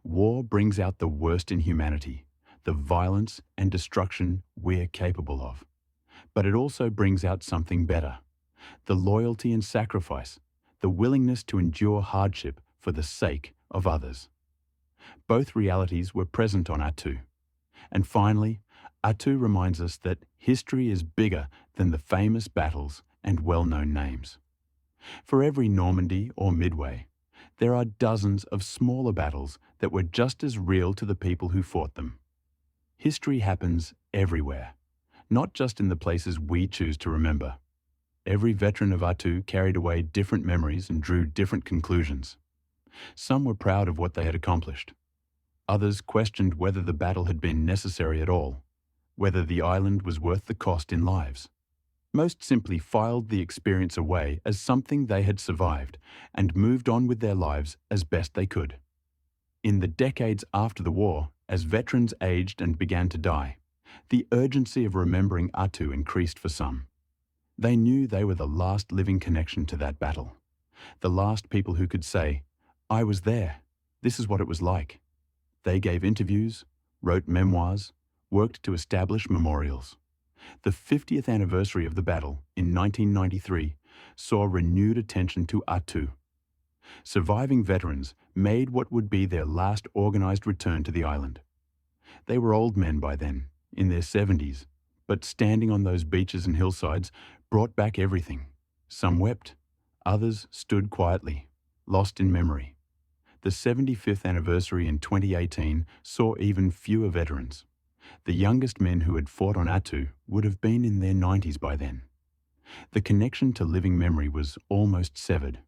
War brings out the worst in humanity, the violence and destruction we're capable of. But it also brings out something better, the loyalty and sacrifice, the willingness to endure hardship for the sake of others. Both realities were present on Attu. And finally, Attu reminds us that history is bigger than the famous battles and well-known names. For every Normandy or Midway, there are dozens of smaller battles that were just as real to the people who fought them. History happens everywhere, not just in the places we choose to remember. Every veteran of Attu carried away different memories and drew different conclusions. Some were proud of what they had accomplished. Others questioned whether the battle had been necessary at all, whether the island was worth the cost in lives. Most simply filed the experience away as something they had survived and moved on with their lives as best they could. In the decades after the war, as veterans aged and began to die, the urgency of remembering Attu increased for some. They knew they were the last living connection to that battle, the last people who could say, "I was there. This is what it was like." They gave interviews, wrote memoirs, worked to establish memorials. The 50th anniversary of the battle in 1993 saw renewed attention to Attu. Surviving veterans made what would be their last organized return to the island. They were old men by then, in their 70s, but standing on those beaches and hillsides brought back everything. Some wept, others stood quietly, lost in memory. The 75th anniversary in 2018 saw even fewer veterans. The youngest men who had fought on Attu would have been in their 90s by then. The connection to living memory was almost severed.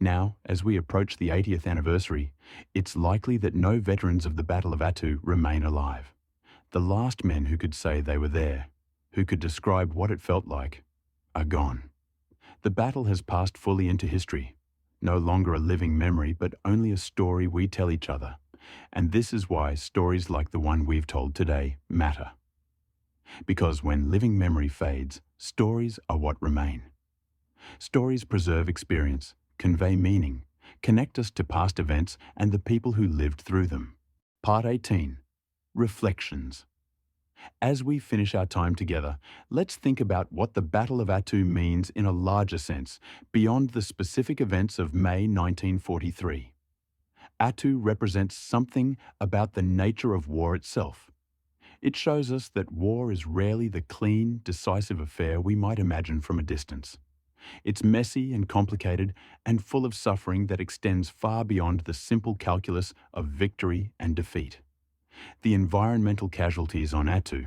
Now, as we approach the 80th anniversary, it's likely that no veterans of the Battle of Attu remain alive. The last men who could say they were there, who could describe what it felt like, are gone. The battle has passed fully into history, no longer a living memory, but only a story we tell each other. And this is why stories like the one we've told today matter. Because when living memory fades, stories are what remain. Stories preserve experience, convey meaning, connect us to past events and the people who lived through them. Part 18. Reflections. As we finish our time together, let's think about what the Battle of Attu means in a larger sense, beyond the specific events of May 1943. Attu represents something about the nature of war itself. It shows us that war is rarely the clean, decisive affair we might imagine from a distance. It's messy and complicated and full of suffering that extends far beyond the simple calculus of victory and defeat. The environmental casualties on Attu,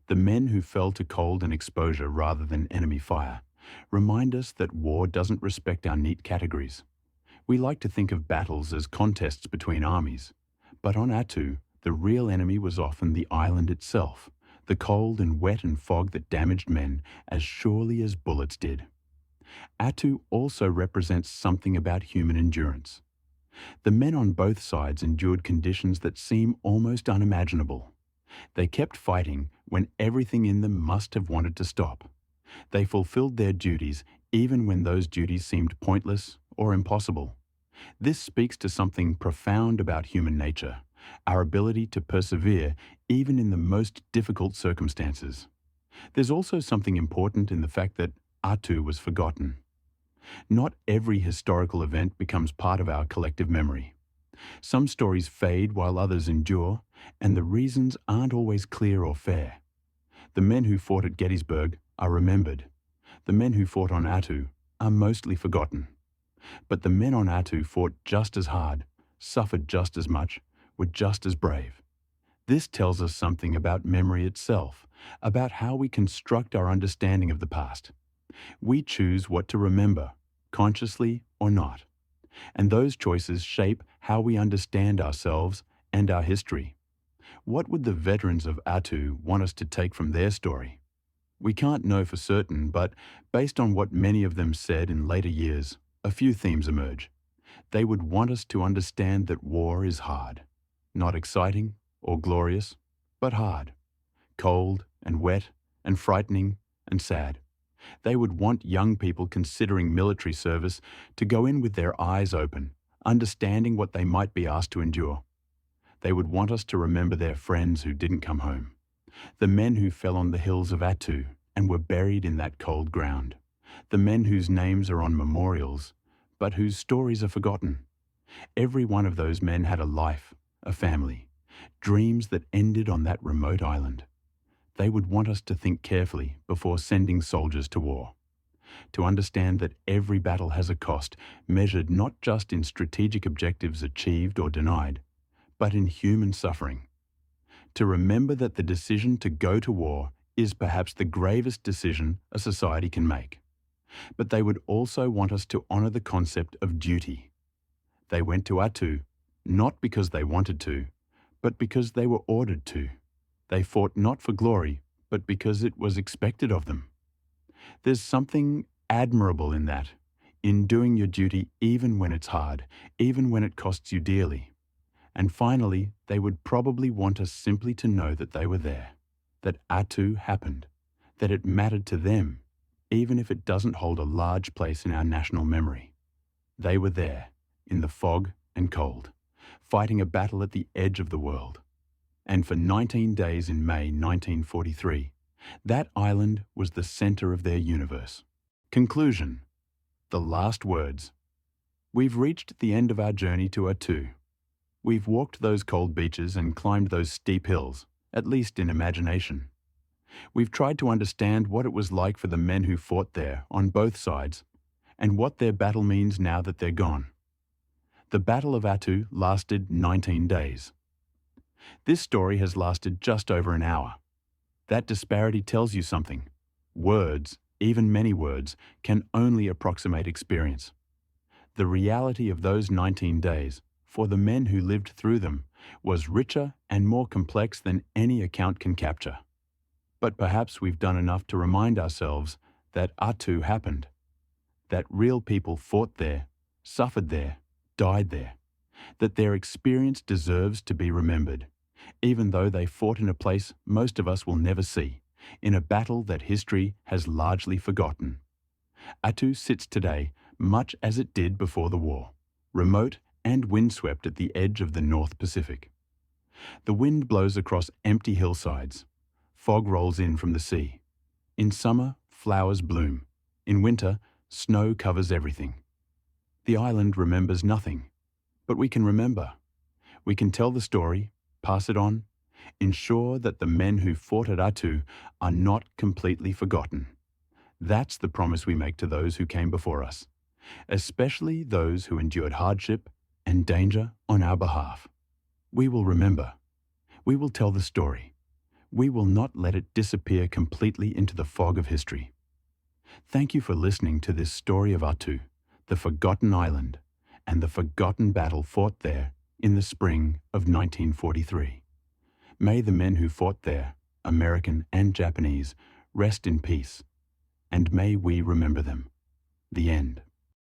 the men who fell to cold and exposure rather than enemy fire, remind us that war doesn't respect our neat categories. We like to think of battles as contests between armies, but on Attu, the real enemy was often the island itself, the cold and wet and fog that damaged men as surely as bullets did. Attu also represents something about human endurance. The men on both sides endured conditions that seem almost unimaginable. They kept fighting when everything in them must have wanted to stop. They fulfilled their duties even when those duties seemed pointless or impossible. This speaks to something profound about human nature, our ability to persevere even in the most difficult circumstances. There's also something important in the fact that Attu was forgotten. Not every historical event becomes part of our collective memory. Some stories fade while others endure, and the reasons aren't always clear or fair. The men who fought at Gettysburg are remembered. The men who fought on Attu are mostly forgotten. But the men on Attu fought just as hard, suffered just as much, were just as brave. This tells us something about memory itself, about how we construct our understanding of the past. We choose what to remember, consciously or not. And those choices shape how we understand ourselves and our history. What would the veterans of Attu want us to take from their story? We can't know for certain, but based on what many of them said in later years, a few themes emerge. They would want us to understand that war is hard. Not exciting or glorious, but hard. Cold and wet and frightening and sad. They would want young people considering military service to go in with their eyes open, understanding what they might be asked to endure. They would want us to remember their friends who didn't come home, the men who fell on the hills of Attu and were buried in that cold ground, the men whose names are on memorials, but whose stories are forgotten. Every one of those men had a life, a family, dreams that ended on that remote island. They would want us to think carefully before sending soldiers to war, to understand that every battle has a cost measured not just in strategic objectives achieved or denied, but in human suffering. To remember that the decision to go to war is perhaps the gravest decision a society can make. But they would also want us to honor the concept of duty. They went to Attu not because they wanted to, but because they were ordered to. They fought not for glory, but because it was expected of them. There's something admirable in that, in doing your duty even when it's hard, even when it costs you dearly. And finally, they would probably want us simply to know that they were there, that Attu happened, that it mattered to them, even if it doesn't hold a large place in our national memory. They were there, in the fog and cold, fighting a battle at the edge of the world. And for 19 days in May 1943, that island was the center of their universe. Conclusion. The last words. We've reached the end of our journey to Attu. We've walked those cold beaches and climbed those steep hills, at least in imagination. We've tried to understand what it was like for the men who fought there, on both sides, and what their battle means now that they're gone. The Battle of Attu lasted 19 days. This story has lasted just over an hour. That disparity tells you something. Words, even many words, can only approximate experience. The reality of those 19 days, for the men who lived through them, was richer and more complex than any account can capture. But perhaps we've done enough to remind ourselves that Attu happened, that real people fought there, suffered there, died there, that their experience deserves to be remembered, even though they fought in a place most of us will never see, in a battle that history has largely forgotten. Attu sits today much as it did before the war, remote and windswept at the edge of the North Pacific. The wind blows across empty hillsides. Fog rolls in from the sea. In summer, flowers bloom. In winter, snow covers everything. The island remembers nothing, but we can remember. We can tell the story, pass it on, ensure that the men who fought at Attu are not completely forgotten. That's the promise we make to those who came before us, especially those who endured hardship and danger on our behalf. We will remember. We will tell the story. We will not let it disappear completely into the fog of history. Thank you for listening to this story of Attu, the forgotten island, and the forgotten battle fought there in the spring of 1943. May the men who fought there, American and Japanese, rest in peace, and may we remember them. The end.